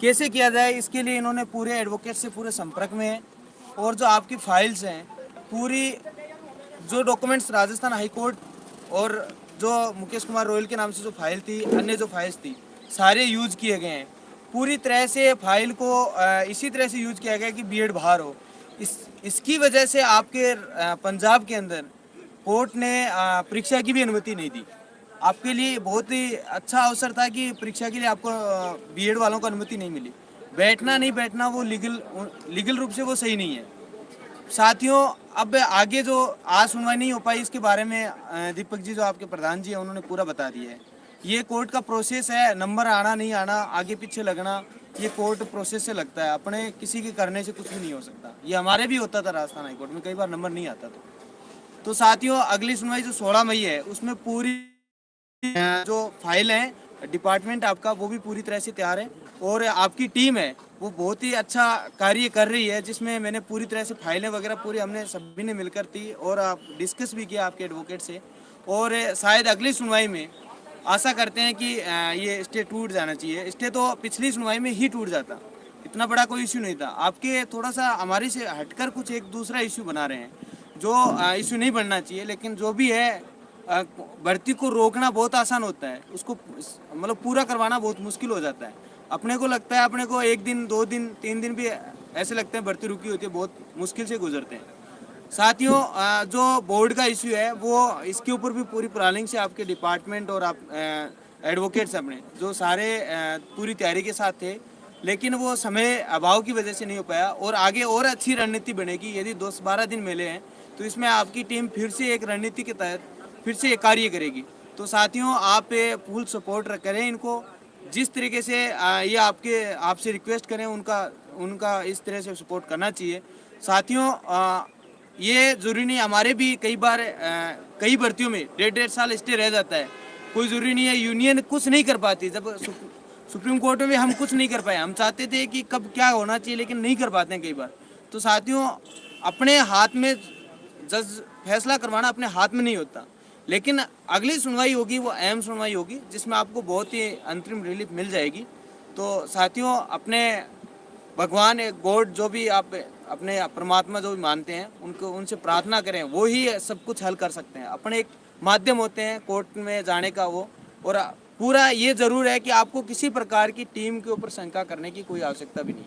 कैसे किया जाए, इसके लिए इन्होंने पूरे एडवोकेट से पूरे संपर्क में है। और जो आपकी फाइल्स हैं पूरी, जो डॉक्यूमेंट्स राजस्थान हाई कोर्ट और जो मुकेश कुमार रॉयल के नाम से जो फाइल थी, अन्य जो फाइल्स थी, सारे यूज किए गए हैं। पूरी तरह से फाइल को इसी तरह से यूज किया गया कि बीएड बाहर हो। इसकी वजह से आपके पंजाब के अंदर कोर्ट ने परीक्षा की भी अनुमति नहीं दी। आपके लिए बहुत ही अच्छा अवसर था कि परीक्षा के लिए आपको बीएड वालों को अनुमति नहीं मिली। बैठना नहीं बैठना वो लीगल रूप से वो सही नहीं है। साथियों, अब आगे जो आज सुनवाई नहीं हो पाई, इसके बारे में दीपक जी जो आपके प्रधान जी हैं उन्होंने पूरा बता दिया है। ये कोर्ट का प्रोसेस है, नंबर आना नहीं आना, आगे पीछे लगना, ये कोर्ट प्रोसेस से लगता है। अपने किसी के करने से कुछ भी नहीं हो सकता। ये हमारे भी होता था राजस्थान हाईकोर्ट में, कई बार नंबर नहीं आता था। तो साथियों, अगली सुनवाई जो 16 मई है उसमें पूरी जो फाइल है डिपार्टमेंट आपका वो भी पूरी तरह से तैयार है और आपकी टीम है वो बहुत ही अच्छा कार्य कर रही है, जिसमें मैंने पूरी तरह से फाइलें वगैरह पूरी हमने सभी ने मिलकर थी और आप डिस्कस भी किया आपके एडवोकेट से। और शायद अगली सुनवाई में आशा करते हैं कि ये स्टे टूट जाना चाहिए। स्टे तो पिछली सुनवाई में ही टूट जाता, इतना बड़ा कोई इश्यू नहीं था। आपके थोड़ा सा हमारे से हटकर कुछ एक दूसरा इश्यू बना रहे हैं जो इश्यू नहीं बनना चाहिए। लेकिन जो भी है, भर्ती को रोकना बहुत आसान होता है, उसको मतलब पूरा करवाना बहुत मुश्किल हो जाता है। अपने को लगता है, अपने को 1 दिन 2 दिन 3 दिन भी ऐसे लगते हैं भर्ती रुकी होती है, बहुत मुश्किल से गुजरते हैं। साथियों, जो बोर्ड का इश्यू है वो इसके ऊपर भी पूरी प्लानिंग से आपके डिपार्टमेंट और आप एडवोकेट्स अपने जो सारे पूरी तैयारी के साथ थे, लेकिन वो समय अभाव की वजह से नहीं हो पाया। और आगे और अच्छी रणनीति बनेगी। यदि 10-12 दिन मिले हैं तो इसमें आपकी टीम फिर से एक रणनीति के तहत फिर से कार्य करेगी। तो साथियों, आप फुल सपोर्ट करें इनको, जिस तरीके से ये आपसे रिक्वेस्ट करें उनका इस तरह से सपोर्ट करना चाहिए। साथियों, ये जरूरी नहीं, हमारे भी कई बार कई भर्तियों में 1.5 साल स्टे रह जाता है। कोई जरूरी नहीं है, यूनियन कुछ नहीं कर पाती। जब सुप्रीम कोर्ट में हम कुछ नहीं कर पाए, हम चाहते थे कि कब क्या होना चाहिए लेकिन नहीं कर पाते हैं कई बार। तो साथियों, अपने हाथ में जज फैसला करवाना अपने हाथ में नहीं होता। लेकिन अगली सुनवाई होगी वो अहम सुनवाई होगी, जिसमें आपको बहुत ही अंतरिम रिलीफ मिल जाएगी। तो साथियों, अपने भगवान गॉड जो भी आप अपने परमात्मा जो भी मानते हैं उनसे प्रार्थना करें, वो ही सब कुछ हल कर सकते हैं। अपने एक माध्यम होते हैं कोर्ट में जाने का वो। और पूरा ये ज़रूर है कि आपको किसी प्रकार की टीम के ऊपर शंका करने की कोई आवश्यकता भी नहीं,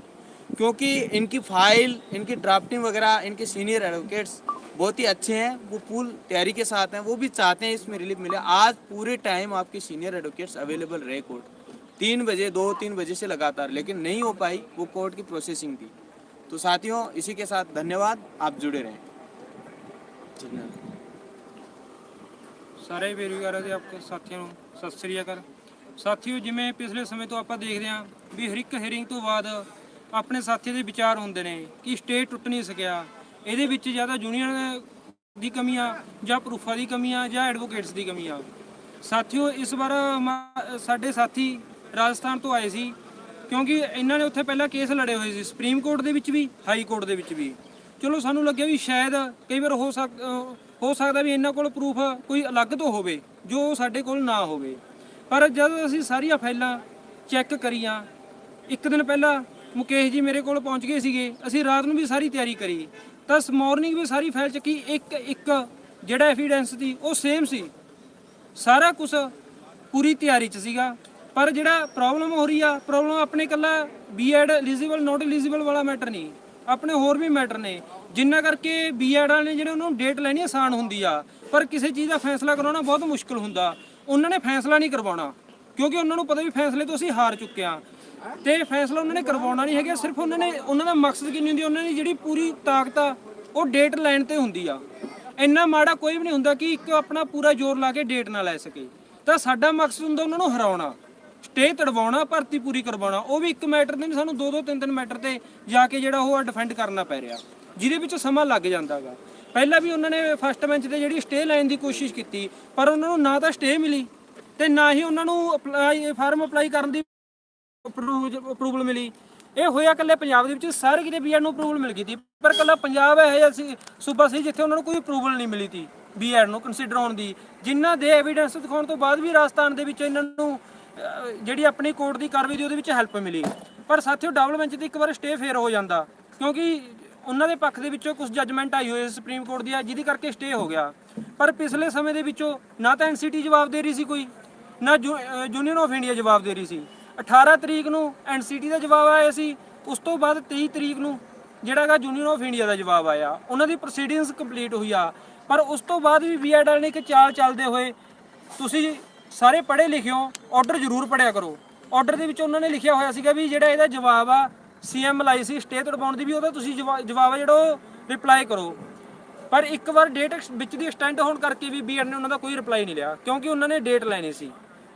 क्योंकि इनकी फाइल, इनकी ड्राफ्टिंग वगैरह, इनके सीनियर एडवोकेट्स बहुत ही अच्छे हैं, वो फुल तैयारी के साथ हैं, वो भी चाहते हैं इसमें रिलीफ मिले। आज पूरे टाइम आपके सीनियर एडवोकेट्स अवेलेबल रहे कोर्ट 3 बजे 2-3 बजे से लगातार, लेकिन नहीं हो पाई, वो कोर्ट की प्रोसेसिंग थी। तो साथियों, इसी के साथ धन्यवाद, आप जुड़े रहें। ਸਾਰੇ ਬੇਰੁਜ਼ਗਾਰਾਂ ਦੇ ਆਪਣੇ ਸਾਥੀਆਂ ਨੂੰ ਸਤਿ ਸ੍ਰੀ ਅਕਾਲ। ਸਾਥੀਓ, ਜਿਵੇਂ ਪਿਛਲੇ ਸਮੇਂ ਤੋਂ ਆਪਾਂ ਦੇਖਦੇ ਹਾਂ ਵੀ ਹਰ ਇੱਕ ਹੀਅਰਿੰਗ ਤੋਂ ਬਾਅਦ ਆਪਣੇ ਸਾਥੀਆਂ ਦੇ ਵਿਚਾਰ ਹੁੰਦੇ ਨੇ ਕਿ ਸਟੇ ਟੁੱਟ ਨਹੀਂ ਸਕਿਆ। ਇਹਦੇ ਵਿੱਚ ਜ਼ਿਆਦਾ ਯੂਨੀਅਨ ਦੀ ਕਮੀ ਆ ਜਾਂ ਪ੍ਰੂਫਾਂ ਦੀ ਕਮੀ ਆ ਜਾਂ ਐਡਵੋਕੇਟਸ ਦੀ ਕਮੀ ਆ। ਸਾਥੀਓ, ਇਸ ਵਾਰ ਸਾਡੇ ਸਾਥੀ ਰਾਜਸਥਾਨ ਤੋਂ ਆਏ ਸੀ, ਕਿਉਂਕਿ ਇਹਨਾਂ ਨੇ ਉੱਥੇ ਪਹਿਲਾਂ ਕੇਸ ਲੜੇ ਹੋਏ ਸੀ ਸੁਪਰੀਮ ਕੋਰਟ ਦੇ ਵਿੱਚ ਵੀ, ਹਾਈ ਕੋਰਟ ਦੇ ਵਿੱਚ ਵੀ। ਚਲੋ ਸਾਨੂੰ ਲੱਗਿਆ ਵੀ ਸ਼ਾਇਦ ਕਈ ਵਾਰ ਹੋ ਸਕਦਾ ਵੀ ਇਹਨਾਂ ਕੋਲ ਪ੍ਰੂਫ ਕੋਈ ਅਲੱਗ ਤੋਂ ਹੋਵੇ ਜੋ ਸਾਡੇ ਕੋਲ ਨਾ ਹੋਵੇ। ਪਰ ਜਦ ਅਸੀਂ ਸਾਰੀਆਂ ਫਾਈਲਾਂ ਚੈੱਕ ਕਰੀਆਂ, ਇੱਕ ਦਿਨ ਪਹਿਲਾਂ ਮੁਕੇਸ਼ ਜੀ ਮੇਰੇ ਕੋਲ ਪਹੁੰਚ ਗਏ ਸੀਗੇ, ਅਸੀਂ ਰਾਤ ਨੂੰ ਵੀ ਸਾਰੀ ਤਿਆਰੀ ਕਰੀ ਤਾਂ ਮਾਰਨਿੰਗ ਵੀ ਸਾਰੀ ਫਾਈਲ ਚੱਕੀ, ਇੱਕ ਜਿਹੜਾ ਐਵੀਡੈਂਸ ਸੀ ਉਹ ਸੇਮ ਸੀ, ਸਾਰਾ ਕੁਝ ਪੂਰੀ ਤਿਆਰੀ 'ਚ ਸੀਗਾ। ਪਰ ਜਿਹੜਾ ਪ੍ਰੋਬਲਮ ਹੋ ਰਹੀ ਆ, ਪ੍ਰੋਬਲਮ ਆਪਣੇ ਇਕੱਲਾ ਬੀਐਡ ਐਲੀਜੀਬਲ ਨੋਟ ਐਲੀਜੀਬਲ ਵਾਲਾ ਮੈਟਰ ਨਹੀਂ, ਆਪਣੇ ਹੋਰ ਵੀ ਮੈਟਰ ਨੇ, ਜਿੰਨਾ ਕਰਕੇ ਬੀਐਡ ਵਾਲੇ ਨੇ ਜਿਹੜੇ ਉਹਨਾਂ ਨੂੰ ਡੇਟ ਲੈਣੀ ਆਸਾਨ ਹੁੰਦੀ ਆ, ਪਰ ਕਿਸੇ ਚੀਜ਼ ਦਾ ਫੈਸਲਾ ਕਰਵਾਉਣਾ ਬਹੁਤ ਮੁਸ਼ਕਿਲ ਹੁੰਦਾ। ਉਹਨਾਂ ਨੇ ਫੈਸਲਾ ਨਹੀਂ ਕਰਵਾਉਣਾ ਕਿਉਂਕਿ ਉਹਨਾਂ ਨੂੰ ਪਤਾ ਵੀ ਫੈਸਲੇ ਤੋਂ ਅਸੀਂ ਹਾਰ ਚੁੱਕੇ ਹਾਂ ਤੇ ਫੈਸਲਾ ਉਹਨਾਂ ਨੇ ਕਰਵਾਉਣਾ ਨਹੀਂ ਹੈਗਾ। ਸਿਰਫ ਉਹਨਾਂ ਦਾ ਮਕਸਦ ਕੀ ਨਹੀਂ ਹੁੰਦੀ, ਉਹਨਾਂ ਦੀ ਜਿਹੜੀ ਪੂਰੀ ਤਾਕਤ ਆ ਉਹ ਡੇਟ ਲੈਣ ਤੇ ਹੁੰਦੀ ਆ। ਇੰਨਾ ਮਾੜਾ ਕੋਈ ਵੀ ਨਹੀਂ ਹੁੰਦਾ ਕਿ ਇੱਕ ਆਪਣਾ ਪੂਰਾ ਜ਼ੋਰ ਲਾ ਕੇ ਡੇਟ ਨਾ ਲੈ ਸਕੇ। ਤਾਂ ਸਾਡਾ ਮਕਸਦ ਹੁੰਦਾ ਉਹਨਾਂ ਨੂੰ ਹਰਾਉਣਾ, ਸਟੇ ਤੜਵਾਉਣਾ, ਭਰਤੀ ਪੂਰੀ ਕਰਵਾਉਣਾ। ਉਹ ਵੀ ਇੱਕ ਮੈਟਰ ਤੇ ਨਹੀਂ, ਸਾਨੂੰ 2-3 ਮੈਟਰ ਤੇ ਜਾ ਕੇ ਜਿਹੜਾ ਉਹ ਡਿਫੈਂਡ ਕਰਨਾ ਪੈ ਰਿਹਾ, ਜਿਹਦੇ ਵਿੱਚ ਸਮਾਂ ਲੱਗ ਜਾਂਦਾ ਗਾ। ਪਹਿਲਾਂ ਵੀ ਉਹਨਾਂ ਨੇ ਫਸਟ ਬੈਂਚ ਤੇ ਜਿਹੜੀ ਸਟੇ ਲੈਣ ਦੀ ਕੋਸ਼ਿਸ਼ ਕੀਤੀ, ਪਰ ਉਹਨਾਂ ਨੂੰ ਨਾ ਤਾਂ ਸਟੇ ਮਿਲੀ ਤੇ ਨਾ ਹੀ ਉਹਨਾਂ ਨੂੰ ਫਾਰਮ ਅਪਲਾਈ ਕਰਨ ਦੀ ਅਪਰੂਵਲ ਮਿਲੀ। ਇਹ ਹੋਇਆ ਇਕੱਲੇ ਪੰਜਾਬ ਦੇ ਵਿੱਚ, ਸਾਰੇ ਕਿਤੇ ਬੀਐਡ ਨੂੰ ਅਪਰੂਵਲ ਮਿਲ ਗਈ ਸੀ, ਪਰ ਇਕੱਲਾ ਪੰਜਾਬ ਇਹੋ ਜਿਹਾ ਸੀ ਸੂਬਾ ਸੀ ਜਿੱਥੇ ਉਹਨਾਂ ਨੂੰ ਕੋਈ ਅਪਰੂਵਲ ਨਹੀਂ ਮਿਲੀ ਸੀ ਬੀਐਡ ਨੂੰ ਕੰਸੀਡਰ ਹੋਣ ਦੀ। ਜਿਨ੍ਹਾਂ ਦੇ ਐਵੀਡੈਂਸ ਦਿਖਾਉਣ ਤੋਂ ਬਾਅਦ ਵੀ ਰਾਜਸਥਾਨ ਦੇ ਵਿੱਚ ਇਹਨਾਂ ਨੂੰ ਜਿਹੜੀ ਆਪਣੀ ਕੋਰਟ ਦੀ ਕਾਰਵਾਈ ਦੀ ਉਹਦੇ ਵਿੱਚ ਹੈਲਪ ਮਿਲੀ। ਪਰ ਸਾਥੀਓ ਡਬਲ ਬੈਂਚ ਤੇ ਇੱਕ ਵਾਰ ਸਟੇ ਫੇਰ ਹੋ ਜਾਂਦਾ, ਕਿਉਂਕਿ ਉਹਨਾਂ ਦੇ ਪੱਖ ਦੇ ਵਿੱਚੋਂ ਕੁਝ ਜੱਜਮੈਂਟ ਆਈ ਹੋਈ ਸੁਪਰੀਮ ਕੋਰਟ ਦੀ, ਜਿਹਦੀ ਕਰਕੇ ਸਟੇ ਹੋ ਗਿਆ। ਪਰ ਪਿਛਲੇ ਸਮੇਂ ਦੇ ਵਿੱਚੋਂ ਨਾ ਤਾਂ ਐਨਸੀਟੀ ਜਵਾਬ ਦੇ ਰਹੀ ਸੀ ਕੋਈ, ਨਾ ਯੂਨੀਅਨ ਆਫ ਇੰਡੀਆ ਜਵਾਬ ਦੇ ਰਹੀ ਸੀ। 18 ਤਰੀਕ ਨੂੰ ਐਨਸੀਟੀ ਦਾ ਜਵਾਬ ਆਇਆ ਸੀ, ਉਸ ਤੋਂ ਬਾਅਦ 23 ਤਰੀਕ ਨੂੰ ਜਿਹੜਾ ਹੈਗਾ ਯੂਨੀਅਨ ਆਫ ਇੰਡੀਆ ਦਾ ਜਵਾਬ ਆਇਆ। ਉਹਨਾਂ ਦੀ ਪ੍ਰੋਸੀਡਿੰਗਸ ਕੰਪਲੀਟ ਹੋਈ ਆ, ਪਰ ਉਸ ਤੋਂ ਬਾਅਦ ਵੀ ਬੀਐਡ ਵਾਲੇ ਨੇ ਇੱਕ ਚਾਲ ਚੱਲਦੇ ਹੋਏ, ਤੁਸੀਂ ਸਾਰੇ ਪੜ੍ਹੇ ਲਿਖੇ ਹੋ, ਆਰਡਰ ਜ਼ਰੂਰ ਪੜ੍ਹਿਆ ਕਰੋ। ਆਰਡਰ ਦੇ ਵਿੱਚ ਉਹਨਾਂ ਨੇ ਲਿਖਿਆ ਹੋਇਆ ਸੀਗਾ ਵੀ ਜਿਹੜਾ ਇਹਦਾ ਜਵਾਬ ਆ ਸੀਐਮ ਲਾਈ ਸੀ ਸਟੇ ਤੜਵਾਉਣ ਦੀ, ਵੀ ਉਹਦਾ ਤੁਸੀਂ ਜਵਾਬ ਆ ਜਿਹੜਾ ਉਹ ਰਿਪਲਾਈ ਕਰੋ। ਪਰ ਇੱਕ ਵਾਰ ਡੇਟ ਵਿੱਚ ਦੀ ਐਕਸਟੈਂਡ ਹੋਣ ਕਰਕੇ ਵੀ ਬੀਐਡ ਨੇ ਉਹਨਾਂ ਦਾ ਕੋਈ ਰਿਪਲਾਈ ਨਹੀਂ ਲਿਆ, ਕਿਉਂਕਿ ਉਹਨਾਂ ਨੇ ਡੇਟ ਲੈਣੀ ਸੀ।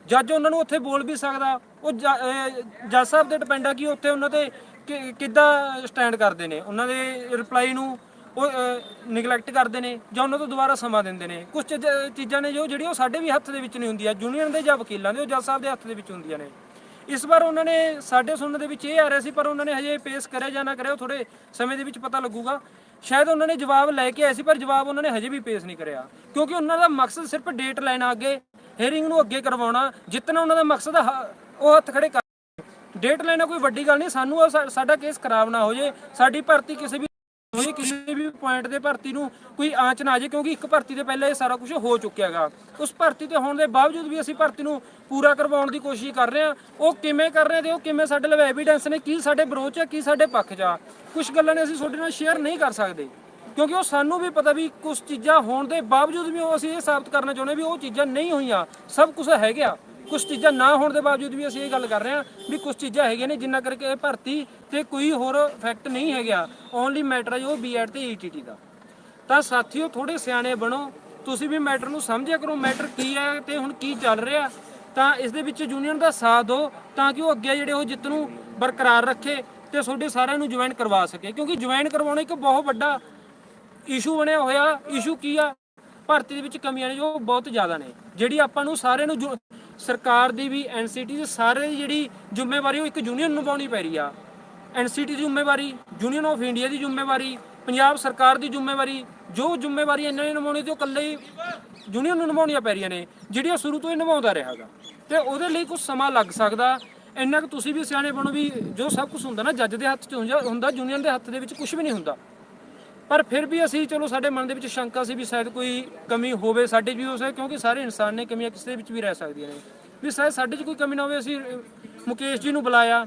ਜੱਜ ਉਹਨਾਂ ਨੂੰ ਉੱਥੇ ਬੋਲ ਵੀ ਸਕਦਾ, ਉਹ ਜੱਜ ਸਾਹਿਬ ਤੇ ਡਿਪੈਂਡ ਆ ਕਿ ਉੱਥੇ ਉਹਨਾਂ ਤੇ ਕਿੱਦਾਂ ਸਟੈਂਡ ਕਰਦੇ ਨੇ, ਉਹਨਾਂ ਦੇ ਰਿਪਲਾਈ ਨੂੰ ਉਹ ਨਿਗਲੈਕਟ ਕਰਦੇ ਨੇ ਜਾਂ ਉਹਨਾਂ ਤੋਂ ਦੁਬਾਰਾ ਸਮਾਂ ਦਿੰਦੇ ਨੇ। ਕੁਝ ਚੀਜ਼ਾਂ ਨੇ ਜਿਹੜੀਆਂ ਉਹ ਸਾਡੇ ਵੀ ਹੱਥ ਦੇ ਵਿੱਚ ਨਹੀਂ ਹੁੰਦੀਆਂ, ਯੂਨੀਅਨ ਦੇ ਜਾਂ ਵਕੀਲਾਂ ਦੇ, ਉਹ ਜੱਜ ਸਾਹਿਬ ਦੇ ਹੱਥ ਦੇ ਵਿੱਚ ਹੁੰਦੀਆਂ ਨੇ। ਇਸ ਵਾਰ ਉਹਨਾਂ ਨੇ ਸਾਡੇ ਸੁਣਨ ਦੇ ਵਿੱਚ ਇਹ ਆ ਰਿਹਾ ਸੀ, ਪਰ ਉਹਨਾਂ ਨੇ ਹਜੇ ਪੇਸ਼ ਕਰਿਆ ਜਾਂ ਨਾ ਕਰਿਆ ਉਹ ਥੋੜੇ ਸਮੇਂ ਦੇ ਵਿੱਚ ਪਤਾ ਲੱਗੂਗਾ। ਸ਼ਾਇਦ ਉਹਨਾਂ ਨੇ ਜਵਾਬ ਲੈ ਕੇ ਆਏ ਸੀ, ਪਰ ਜਵਾਬ ਉਹਨਾਂ ਨੇ ਹਜੇ ਵੀ ਪੇਸ਼ ਨਹੀਂ ਕਰਿਆ, ਕਿਉਂਕਿ ਉਹਨਾਂ ਦਾ ਮਕਸਦ ਸਿਰਫ ਡੇਟ ਲੈਣਾ, ਅੱਗੇ ਹੀਅਰਿੰਗ ਨੂੰ ਅੱਗੇ ਕਰਵਾਉਣਾ, ਜਿੱਤਣਾ ਉਹਨਾਂ ਦਾ ਮਕਸਦ ਉਹ ਹੱਥ ਖੜੇ ਕਰ। ਡੇਟ ਲੈਣਾ ਕੋਈ ਵੱਡੀ ਗੱਲ ਨਹੀਂ, ਸਾਨੂੰ ਸਾਡਾ ਕੇਸ ਖਰਾਬ ਨਾ ਹੋ ਜੇ, ਸਾਡੀ ਭਰਤੀ ਕਿਸੇ ਵੀ ਪੁਆਇੰਟ ਦੇ ਭਰਤੀ ਨੂੰ ਕੋਈ ਆਂਚ ਨਾ ਆ ਜੇ, ਕਿਉਂਕਿ ਇੱਕ ਭਰਤੀ ਦੇ ਪਹਿਲਾਂ ਇਹ ਸਾਰਾ ਕੁਝ ਹੋ ਚੁੱਕਿਆ ਹੈਗਾ। ਉਸ ਭਰਤੀ ਤੇ ਹੋਣ ਦੇ ਬਾਵਜੂਦ ਵੀ ਅਸੀਂ ਭਰਤੀ ਨੂੰ ਪੂਰਾ ਕਰਵਾਉਣ ਦੀ ਕੋਸ਼ਿਸ਼ ਕਰ ਰਹੇ ਹਾਂ। ਉਹ ਕਿਵੇਂ ਕਰ ਰਹੇ ਹਾਂ ਤੇ ਉਹ ਕਿਵੇਂ ਸਾਡੇ ਲਈ ਐਵੀਡੈਂਸ ਨੇ, ਕੀ ਸਾਡੇ ਵਿਰੋਧ 'ਚ, ਕੀ ਸਾਡੇ ਪੱਖ 'ਚ ਆ, ਕੁਝ ਗੱਲਾਂ ਨੇ ਅਸੀਂ ਤੁਹਾਡੇ ਨਾਲ ਸ਼ੇਅਰ ਨਹੀਂ ਕਰ ਸਕਦੇ, ਕਿਉਂਕਿ ਉਹ ਸਾਨੂੰ ਵੀ ਪਤਾ ਵੀ ਕੁਝ ਚੀਜ਼ਾਂ ਹੋਣ ਦੇ ਬਾਵਜੂਦ ਵੀ ਉਹ ਅਸੀਂ ਇਹ ਸਾਬਤ ਕਰਨਾ ਚਾਹੁੰਦੇ ਵੀ ਉਹ ਚੀਜ਼ਾਂ ਨਹੀਂ ਹੋਈਆਂ, ਸਭ ਕੁਝ ਹੈਗਾ। ਕੁਝ ਚੀਜ਼ਾਂ ਨਾ ਹੋਣ ਦੇ ਬਾਵਜੂਦ ਵੀ ਅਸੀਂ ਇਹ ਗੱਲ ਕਰ ਰਹੇ ਹਾਂ ਵੀ ਕੁਝ ਚੀਜ਼ਾਂ ਹੈਗੀਆਂ ਨੇ ਜਿੰਨਾ ਕਰਕੇ ਇਹ ਭਰਤੀ ਤੇ ਕੋਈ ਹੋਰ ਫੈਕਟ ਨਹੀਂ ਹੈਗਾ, ਓਨਲੀ ਮੈਟਰ ਹੈ ਜੋ ਬੀਐਡ ਤੇ ਈਟੀਟੀ ਦਾ। ਤਾਂ ਸਾਥੀਓ ਥੋੜੇ ਸਿਆਣੇ ਬਣੋ, ਤੁਸੀਂ ਵੀ ਮੈਟਰ ਨੂੰ ਸਮਝਿਆ ਕਰੋ, ਮੈਟਰ ਕੀ ਹੈ ਤੇ ਹੁਣ ਕੀ ਚੱਲ ਰਿਹਾ। ਤਾਂ ਇਸ ਦੇ ਵਿੱਚ ਯੂਨੀਅਨ ਦਾ ਸਾਥ ਦਿਓ ਤਾਂ ਕਿ ਉਹ ਅੱਗੇ ਜਿਹੜੇ ਉਹ ਜਿੱਤ ਨੂੰ ਬਰਕਰਾਰ ਰੱਖੇ ਤੇ ਤੁਹਾਡੇ ਸਾਰਿਆਂ ਨੂੰ ਜੁਆਇਨ ਕਰਵਾ ਸਕੇ, ਕਿਉਂਕਿ ਜੁਆਇਨ ਕਰਵਾਉਣਾ ਇੱਕ ਬਹੁਤ ਵੱਡਾ ਇਸ਼ੂ ਬਣਿਆ ਹੋਇਆ। ਇਸ਼ੂ ਕੀ ਆ? ਭਰਤੀ ਦੇ ਵਿੱਚ ਕਮੀਆਂ ਨੇ ਜੋ ਬਹੁਤ ਜ਼ਿਆਦਾ ਨੇ, ਜਿਹੜੀ ਆਪਾਂ ਨੂੰ ਸਾਰਿਆਂ ਨੂੰ ਸਰਕਾਰ ਦੀ ਵੀ ਐਨਸੀਟੀ ਦੀ ਸਾਰੇ ਦੀ ਜਿਹੜੀ ਜ਼ਿੰਮੇਵਾਰੀ ਉਹ ਇੱਕ ਯੂਨੀਅਨ ਨੂੰ ਨਿਭਾਉਣੀ ਪੈ ਰਹੀ ਆ। ਐਨਸੀਟੀ ਦੀ ਜ਼ਿੰਮੇਵਾਰੀ, ਯੂਨੀਅਨ ਆਫ ਇੰਡੀਆ ਦੀ ਜ਼ਿੰਮੇਵਾਰੀ, ਪੰਜਾਬ ਸਰਕਾਰ ਦੀ ਜ਼ਿੰਮੇਵਾਰੀ, ਜੋ ਜ਼ਿੰਮੇਵਾਰੀ ਇਹਨਾਂ ਨੇ ਨਿਭਾਉਣੀ ਤੇ ਉਹ ਇਕੱਲੇ ਹੀ ਯੂਨੀਅਨ ਨੂੰ ਨਿਭਾਉਣੀਆਂ ਪੈ ਰਹੀਆਂ ਨੇ, ਜਿਹੜੀਆਂ ਸ਼ੁਰੂ ਤੋਂ ਹੀ ਨਿਭਾਉਂਦਾ ਰਿਹਾ ਗਾ। ਤੇ ਉਹਦੇ ਲਈ ਕੁਝ ਸਮਾਂ ਲੱਗ ਸਕਦਾ। ਇੰਨਾ ਕੁ ਤੁਸੀਂ ਵੀ ਸਿਆਣੇ ਬਣੋ ਵੀ ਜੋ ਸਭ ਕੁਝ ਹੁੰਦਾ ਨਾ ਜੱਜ ਦੇ ਹੱਥ 'ਚ ਹੁੰਦਾ, ਯੂਨੀਅਨ ਦੇ ਹੱਥ ਦੇ ਵਿੱਚ ਕੁਝ ਵੀ ਨਹੀਂ ਹੁੰਦਾ। ਪਰ ਫਿਰ ਵੀ ਅਸੀਂ ਚਲੋ ਸਾਡੇ ਮਨ ਦੇ ਵਿੱਚ ਸ਼ੰਕਾ ਸੀ ਵੀ ਸ਼ਾਇਦ ਕੋਈ ਕਮੀ ਹੋਵੇ, ਸਾਡੇ 'ਚ ਵੀ ਹੋ ਸਕਦਾ, ਕਿਉਂਕਿ ਸਾਰੇ ਇਨਸਾਨ ਨੇ, ਕਮੀਆਂ ਕਿਸੇ ਦੇ ਵਿੱਚ ਵੀ ਰਹਿ ਸਕਦੀਆਂ ਨੇ, ਵੀ ਸ਼ਾਇਦ ਸਾਡੇ 'ਚ ਕੋਈ ਕਮੀ ਨਾ ਹੋਵੇ। ਅਸੀਂ ਮੁਕੇਸ਼ ਜੀ ਨੂੰ ਬੁਲਾਇਆ,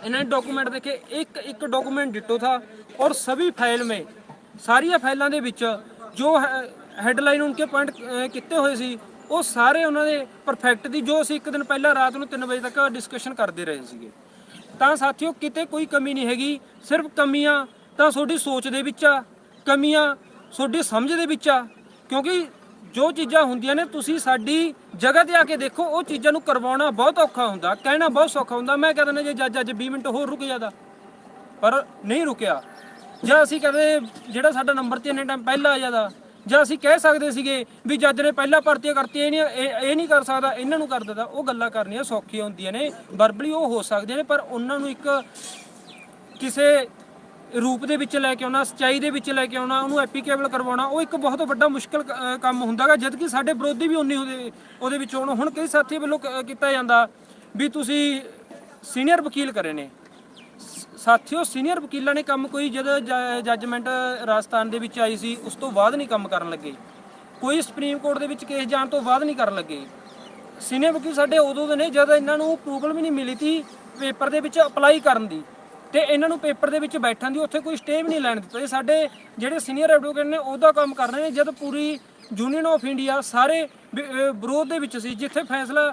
ਇਹਨਾਂ ਨੇ ਡਾਕੂਮੈਂਟ ਦੇਖੇ, ਇੱਕ ਡਾਕੂਮੈਂਟ ਡਿਟੋ ਥਾ ਔਰ ਸभी फाइल में ਸਾਰੀਆਂ ਫਾਈਲਾਂ ਦੇ ਵਿੱਚ ਜੋ ਹੈਡਲਾਈਨ ਉਨਕੇ ਪੁਆਇੰਟ ਕੀਤੇ ਹੋਏ ਸੀ ਉਹ ਸਾਰੇ ਉਹਨਾਂ ਦੇ ਪਰਫੈਕਟ ਦੀ, ਜੋ ਅਸੀਂ ਇੱਕ ਦਿਨ ਪਹਿਲਾਂ ਰਾਤ ਨੂੰ 3 ਵਜੇ ਤੱਕ ਡਿਸਕਸ਼ਨ ਕਰਦੇ ਰਹੇ ਸੀਗੇ। ਤਾਂ ਸਾਥੀਓ ਕਿਤੇ ਕੋਈ ਕਮੀ ਨਹੀਂ ਹੈਗੀ, ਸਿਰਫ ਕਮੀਆਂ ਤਾਂ ਤੁਹਾਡੀ ਸੋਚ ਦੇ ਵਿੱਚ ਆ, ਕਮੀਆਂ ਤੁਹਾਡੀ ਸਮਝ ਦੇ ਵਿੱਚ ਆ, ਕਿਉਂਕਿ ਜੋ ਚੀਜ਼ਾਂ ਹੁੰਦੀਆਂ ਨੇ ਤੁਸੀਂ ਸਾਡੀ ਜਗ੍ਹਾ ਤੇ ਆ ਕੇ ਦੇਖੋ, ਉਹ ਚੀਜ਼ਾਂ ਨੂੰ ਕਰਵਾਉਣਾ ਬਹੁਤ ਔਖਾ ਹੁੰਦਾ, ਕਹਿਣਾ ਬਹੁਤ ਸੌਖਾ ਹੁੰਦਾ। ਮੈਂ ਕਹਿੰਦਾ ਜੇ ਜੱਜ ਅੱਜ 20 ਮਿੰਟ ਹੋਰ ਰੁਕ ਜਾਂਦਾ, ਪਰ ਨਹੀਂ ਰੁਕਿਆ। ਜਾਂ ਅਸੀਂ ਕਦੇ ਜਿਹੜਾ ਸਾਡਾ ਨੰਬਰ ਤੇ ਇੰਨੇ ਟਾਈਮ ਪਹਿਲਾਂ ਆ ਜਾਂਦਾ, ਜਾਂ ਅਸੀਂ ਕਹਿ ਸਕਦੇ ਸੀਗੇ ਵੀ ਜੱਜ ਨੇ ਪਹਿਲਾਂ ਭਰਤੀਆਂ ਕਰਤੀਆਂ, ਇਹ ਨਹੀਂ ਕਰ ਸਕਦਾ, ਇਹਨਾਂ ਨੂੰ ਕਰ ਦਿੰਦਾ। ਉਹ ਗੱਲਾਂ ਕਰਨੀਆਂ ਸੌਖੀਆਂ ਹੁੰਦੀਆਂ ਨੇ, ਵਰਬਲੀ ਉਹ ਹੋ ਸਕਦੀਆਂ ਨੇ, ਪਰ ਉਹਨਾਂ ਨੂੰ ਇੱਕ ਕਿਸੇ ਰੂਪ ਦੇ ਵਿੱਚ ਲੈ ਕੇ ਆਉਣਾ, ਸੱਚਾਈ ਦੇ ਵਿੱਚ ਲੈ ਕੇ ਆਉਣਾ, ਉਹਨੂੰ ਐਪਲੀਕੇਬਲ ਕਰਵਾਉਣਾ, ਉਹ ਇੱਕ ਬਹੁਤ ਵੱਡਾ ਮੁਸ਼ਕਿਲ ਕੰਮ ਹੁੰਦਾ ਗਾ। ਜਦ ਕਿ ਸਾਡੇ ਵਿਰੋਧੀ ਵੀ ਉਨੇ ਉਹਦੇ ਵਿੱਚ ਹੋਣ। ਹੁਣ ਕਈ ਸਾਥੀ ਵੱਲੋਂ ਕੀਤਾ ਜਾਂਦਾ ਵੀ ਤੁਸੀਂ ਸੀਨੀਅਰ ਵਕੀਲ ਕਰੇ ਨੇ। ਸਾਥੀਓ ਸੀਨੀਅਰ ਵਕੀਲਾਂ ਨੇ ਕੰਮ ਕੋਈ ਜਦੋਂ ਜੱਜਮੈਂਟ ਰਾਜਸਥਾਨ ਦੇ ਵਿੱਚ ਆਈ ਸੀ ਉਸ ਤੋਂ ਬਾਅਦ ਨਹੀਂ ਕੰਮ ਕਰਨ ਲੱਗੇ, ਕੋਈ ਸੁਪਰੀਮ ਕੋਰਟ ਦੇ ਵਿੱਚ ਕੇਸ ਜਾਣ ਤੋਂ ਬਾਅਦ ਨਹੀਂ ਕਰਨ ਲੱਗੇ। ਸੀਨੀਅਰ ਵਕੀਲ ਸਾਡੇ ਉਦੋਂ ਦੇ ਨੇ ਜਦ ਇਹਨਾਂ ਨੂੰ ਅਪਰੂਵਲ ਵੀ ਨਹੀਂ ਮਿਲੀ ਤੀ ਪੇਪਰ ਦੇ ਵਿੱਚ ਅਪਲਾਈ ਕਰਨ ਦੀ, ਤੇ ਇਹਨਾਂ ਨੂੰ ਪੇਪਰ ਦੇ ਵਿੱਚ ਬੈਠਣ ਦੀ, ਉੱਥੇ ਕੋਈ ਸਟੇ ਵੀ ਨਹੀਂ ਲੈਣ ਦਿੱਤਾ। ਸਾਡੇ ਜਿਹੜੇ ਸੀਨੀਅਰ ਐਡਵੋਕੇਟ ਨੇ ਉਹਦਾ ਕੰਮ ਕਰ ਰਹੇ ਨੇ, ਜਦ ਪੂਰੀ ਯੂਨੀਅਨ ਆਫ ਇੰਡੀਆ ਸਾਰੇ ਵਿਰੋਧ ਦੇ ਵਿੱਚ ਸੀ। ਜਿੱਥੇ ਫੈਸਲਾ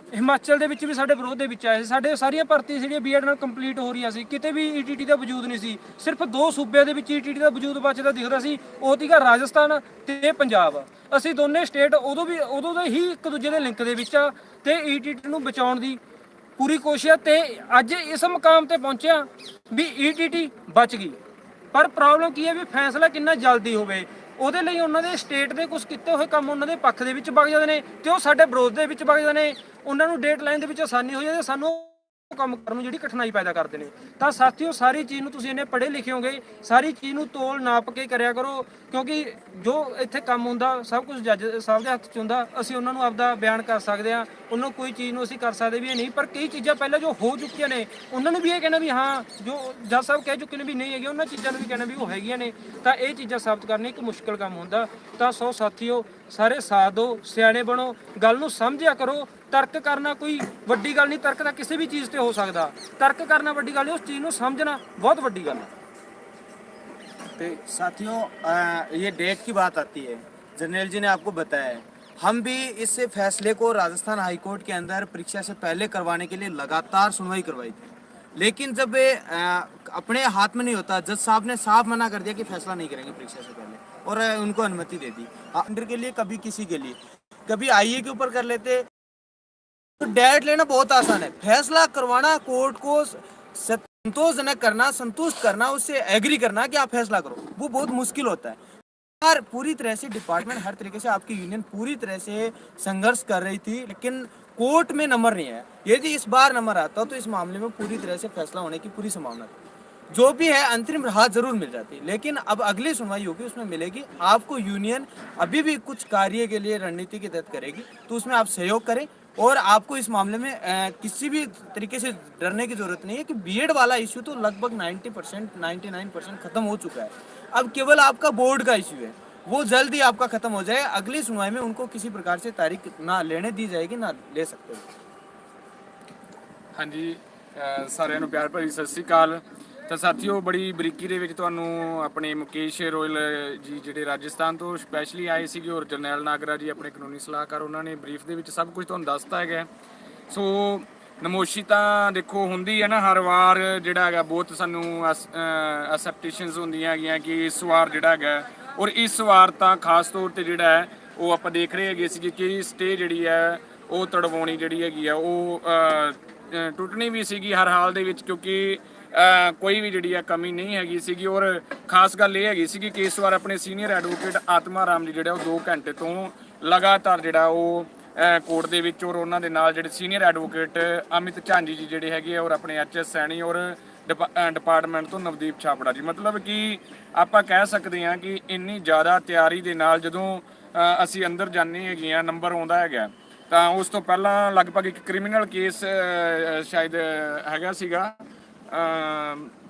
ਹਿਮਾਚਲ ਦੇ ਵਿੱਚ ਵੀ ਸਾਡੇ ਵਿਰੋਧ ਦੇ ਵਿੱਚ ਆਏ ਸੀ, ਸਾਡੇ ਸਾਰੀਆਂ ਭਰਤੀਆਂ ਜਿਹੜੀਆਂ ਬੀਐਡ ਨਾਲ ਕੰਪਲੀਟ ਹੋ ਰਹੀਆਂ ਸੀ, ਕਿਤੇ ਵੀ ਈਟੀਟੀ ਦਾ ਵਜੂਦ ਨਹੀਂ ਸੀ। ਸਿਰਫ 2 ਸੂਬਿਆਂ ਦੇ ਵਿੱਚ ਈਟੀਟੀ ਦਾ ਵਜੂਦ ਬਚਦਾ ਦਿਖਦਾ ਸੀ, ਉਹ ਸੀਗਾ ਰਾਜਸਥਾਨ ਤੇ ਪੰਜਾਬ। ਅਸੀਂ ਦੋਨੇ ਸਟੇਟ ਉਦੋਂ ਦੇ ਹੀ ਇੱਕ ਦੂਜੇ ਦੇ ਲਿੰਕ ਦੇ ਵਿੱਚ ਆ ਤੇ ਈਟੀਟੀ ਨੂੰ ਬਚਾਉਣ ਦੀ ਪੂਰੀ ਕੋਸ਼ਿਸ਼, ਤੇ ਅੱਜ ਇਸ ਮੁਕਾਮ ਤੇ ਪਹੁੰਚਿਆ ਵੀ ਈਟੀਟੀ ਬਚ ਗਈ। ਪਰ ਪ੍ਰੋਬਲਮ ਕੀ ਹੈ ਵੀ ਫੈਸਲਾ ਕਿੰਨਾ ਜਲਦੀ ਹੋਵੇ, ਉਹਦੇ ਲਈ ਉਹਨਾਂ ਦੇ ਸਟੇਟ ਦੇ ਕੁਝ ਕੀਤੇ ਹੋਏ ਕੰਮ ਉਹਨਾਂ ਦੇ ਪੱਖ ਦੇ ਵਿੱਚ ਵਗ ਜਾਂਦੇ ਨੇ ਤੇ ਉਹ ਸਾਡੇ ਵਿਰੋਧ ਦੇ ਵਿੱਚ ਵਗ ਜਾਂਦੇ ਨੇ। ਉਹਨਾਂ ਨੂੰ ਡੇਟ ਲਾਈਨ ਦੇ ਵਿੱਚ ਆਸਾਨੀ ਹੋ ਜਾਂਦੀ, ਸਾਨੂੰ ਕੰਮ ਕਰਨ ਨੂੰ ਜਿਹੜੀ ਕਠਿਨਾਈ ਪੈਦਾ ਕਰਦੇ ਨੇ। ਤਾਂ ਸਾਥੀਓ ਸਾਰੀ ਚੀਜ਼ ਨੂੰ ਤੁਸੀਂ ਇੰਨੇ ਪੜ੍ਹੇ ਲਿਖੇ ਹੋਗੇ, ਸਾਰੀ ਚੀਜ਼ ਨੂੰ ਤੋਲ ਨਾਪ ਕੇ ਕਰਿਆ ਕਰੋ, ਕਿਉਂਕਿ ਜੋ ਇੱਥੇ ਕੰਮ ਹੁੰਦਾ ਸਭ ਕੁਝ ਜੱਜ ਸਾਹਿਬ ਦੇ ਹੱਥ 'ਚ ਹੁੰਦਾ। ਅਸੀਂ ਉਹਨਾਂ ਨੂੰ ਆਪਦਾ ਬਿਆਨ ਕਰ ਸਕਦੇ ਹਾਂ, ਉਹਨਾਂ ਨੂੰ ਕੋਈ ਚੀਜ਼ ਨੂੰ ਅਸੀਂ ਕਰ ਸਕਦੇ ਵੀ ਨਹੀਂ, ਪਰ ਕਈ ਚੀਜ਼ਾਂ ਪਹਿਲਾਂ ਜੋ ਹੋ ਚੁੱਕੀਆਂ ਨੇ ਉਹਨਾਂ ਨੂੰ ਵੀ ਇਹ ਕਹਿਣਾ ਵੀ ਹਾਂ ਜੋ ਜੱਜ ਸਾਹਿਬ ਕਹਿ ਚੁੱਕੇ ਨੇ ਵੀ ਨਹੀਂ ਹੈਗੀਆਂ, ਉਹਨਾਂ ਚੀਜ਼ਾਂ ਨੂੰ ਵੀ ਕਹਿਣਾ ਵੀ ਉਹ ਹੈਗੀਆਂ ਨੇ। ਤਾਂ ਇਹ ਚੀਜ਼ਾਂ ਸਾਬਤ ਕਰਨੀ ਇੱਕ ਮੁਸ਼ਕਿਲ ਕੰਮ ਹੁੰਦਾ। ਤਾਂ ਸੋ ਸਾਥੀਓ ਸਾਰੇ ਸਾਥ ਦਿਓ, ਸਿਆਣੇ ਬਣੋ, ਗੱਲ ਨੂੰ ਸਮਝਿਆ ਕਰੋ। ਤਰਕ ਕਰਨਾ ਕੋਈ ਵੱਡੀ ਗੱਲ ਨਹੀਂ, ਤਰਕ ਤਾਂ ਕਿਸੇ ਵੀ ਚੀਜ਼ ਤੇ ਹੋ ਸਕਦਾ, ਤਰਕ ਕਰਨਾ ਵੱਡੀ ਗੱਲ ਨਹੀਂ, ਉਸ ਚੀਜ਼ ਨੂੰ ਸਮਝਣਾ बहुत ਵੱਡੀ ਗੱਲ है। तो साथियों ये डेट की बात आती है, जनरल जी ने आपको बताया है, हम भी इस फैसले को राजस्थान हाई कोर्ट के अंदर परीक्षा से पहले करवाने के लिए लगातार सुनवाई करवाई थी, लेकिन जब अपने हाथ में नहीं होता, जज साहब ने साफ मना कर दिया कि फैसला नहीं करेंगे परीक्षा से पहले, और उनको अनुमति दे दी। अंडर के लिए कभी किसी के लिए, कभी आईए के ऊपर कर लेते। तो डेट लेना बहुत आसान है, फैसला करवाना, कोर्ट को संतोषजनक करना, संतुष्ट करना, उससे एग्री करना कि आप फैसला करो, वो बहुत मुश्किल होता है। हर पूरी तरह से डिपार्टमेंट, हर तरीके से आपकी यूनियन पूरी तरह से संघर्ष कर रही थी, लेकिन कोर्ट में नंबर नहीं आया। यदि इस बार नंबर आता तो इस मामले में पूरी तरह से फैसला होने की पूरी संभावना थी। जो भी है अंतरिम राहत जरूर मिल जाती, लेकिन अब अगली सुनवाई होगी उसमें मिलेगी आपको। यूनियन अभी भी कुछ कार्य के लिए रणनीति के तहत करेगी, तो उसमें आप सहयोग करें। और आपको इस मामले में किसी भी तरीके से डरने की जरूरत नहीं है कि बीएड वाला इश्यू तो लगभग 90%, 99% खत्म हो चुका है। अब केवल आपका बोर्ड का इश्यू है, वो जल्द ही आपका खत्म हो जाए। अगली सुनवाई में उनको किसी प्रकार से तारीख ना लेने दी जाएगी, ना ले सकते हो। हाँ जी, सारिਆਂ ਨੂੰ ਪਿਆਰ ਭਰੀ ਸਤਿ ਸ਼੍ਰੀ ਅਕਾਲ। ਤਾਂ ਸਾਥੀਓ ਬੜੀ ਬਰੀਕੀ ਦੇ ਵਿੱਚ ਤੁਹਾਨੂੰ ਆਪਣੇ ਮੁਕੇਸ਼ ਰੋਇਲ ਜੀ ਜਿਹੜੇ ਰਾਜਸਥਾਨ ਤੋਂ ਸਪੈਸ਼ਲੀ ਆਏ ਸੀਗੇ, ਔਰ ਜਰਨੈਲ ਨਾਗਰਾ ਜੀ ਆਪਣੇ ਕਾਨੂੰਨੀ ਸਲਾਹਕਾਰ, ਉਹਨਾਂ ਨੇ ਬਰੀਫ ਦੇ ਵਿੱਚ ਸਭ ਕੁਝ ਤੁਹਾਨੂੰ ਦੱਸਤਾ ਹੈਗਾ। ਸੋ ਨਮੋਸ਼ੀ ਤਾਂ ਦੇਖੋ ਹੁੰਦੀ ਹੈ ਨਾ ਹਰ ਵਾਰ, ਜਿਹੜਾ ਹੈਗਾ ਬਹੁਤ ਸਾਨੂੰ ਅਸੈਪਟੇਸ਼ਨਸ ਹੁੰਦੀਆਂ ਹੈਗੀਆਂ ਕਿ ਇਸ ਵਾਰ ਜਿਹੜਾ ਹੈਗਾ, ਔਰ ਇਸ ਵਾਰ ਤਾਂ ਖਾਸ ਤੌਰ ਤੇ ਜਿਹੜਾ ਹੈ ਉਹ ਆਪਾਂ ਦੇਖ ਰਹੇ ਹੈਗੇ ਸੀਗੇ ਕਿ ਸਟੇ ਜਿਹੜੀ ਹੈ ਉਹ ਤੜਵਾਉਣੀ ਜਿਹੜੀ ਹੈਗੀ ਆ ਉਹ ਟੁੱਟਣੀ ਵੀ ਸੀਗੀ ਹਰ ਹਾਲ ਦੇ ਵਿੱਚ, ਕਿਉਂਕਿ ਕੋਈ ਵੀ ਜਿਹੜੀ ਆ ਕਮੀ ਨਹੀਂ ਹੈਗੀ ਸੀਗੀ। ਔਰ ਖਾਸ ਗੱਲ ਇਹ ਹੈਗੀ ਸੀਗੀ ਕਿ ਇਸ ਵਾਰ ਆਪਣੇ ਸੀਨੀਅਰ ਐਡਵੋਕੇਟ ਆਤਮਾ ਰਾਮ ਜੀ ਜਿਹੜਾ ਉਹ 2 ਘੰਟੇ ਤੋਂ ਲਗਾਤਾਰ ਜਿਹੜਾ ਉਹ ਕੋਰਟ ਦੇ ਵਿੱਚ, ਔਰ ਉਹਨਾਂ ਦੇ ਨਾਲ ਜਿਹੜੇ ਸੀਨੀਅਰ ਐਡਵੋਕੇਟ ਅਮਿਤ ਝਾਂਜੀ ਜੀ ਜਿਹੜੇ ਹੈਗੇ, ਔਰ ਆਪਣੇ ਐਚਐਸ ਸੈਣੀ, ਔਰ ਡਿਪਾਰਟਮੈਂਟ ਤੋਂ ਨਵਦੀਪ ਛਾਪੜਾ ਜੀ। ਮਤਲਬ ਕਿ ਆਪਾਂ ਕਹਿ ਸਕਦੇ ਹਾਂ ਕਿ ਇੰਨੀ ਜ਼ਿਆਦਾ ਤਿਆਰੀ ਦੇ ਨਾਲ ਜਦੋਂ ਅਸੀਂ ਅੰਦਰ ਜਾਂਦੇ ਹੈਗੇ ਆ, ਨੰਬਰ ਆਉਂਦਾ ਹੈਗਾ, ਤਾਂ ਉਸ ਤੋਂ ਪਹਿਲਾਂ ਲਗਭਗ ਇੱਕ ਕ੍ਰਿਮੀਨਲ ਕੇਸ ਸ਼ਾਇਦ ਹੈਗਾ ਸੀਗਾ,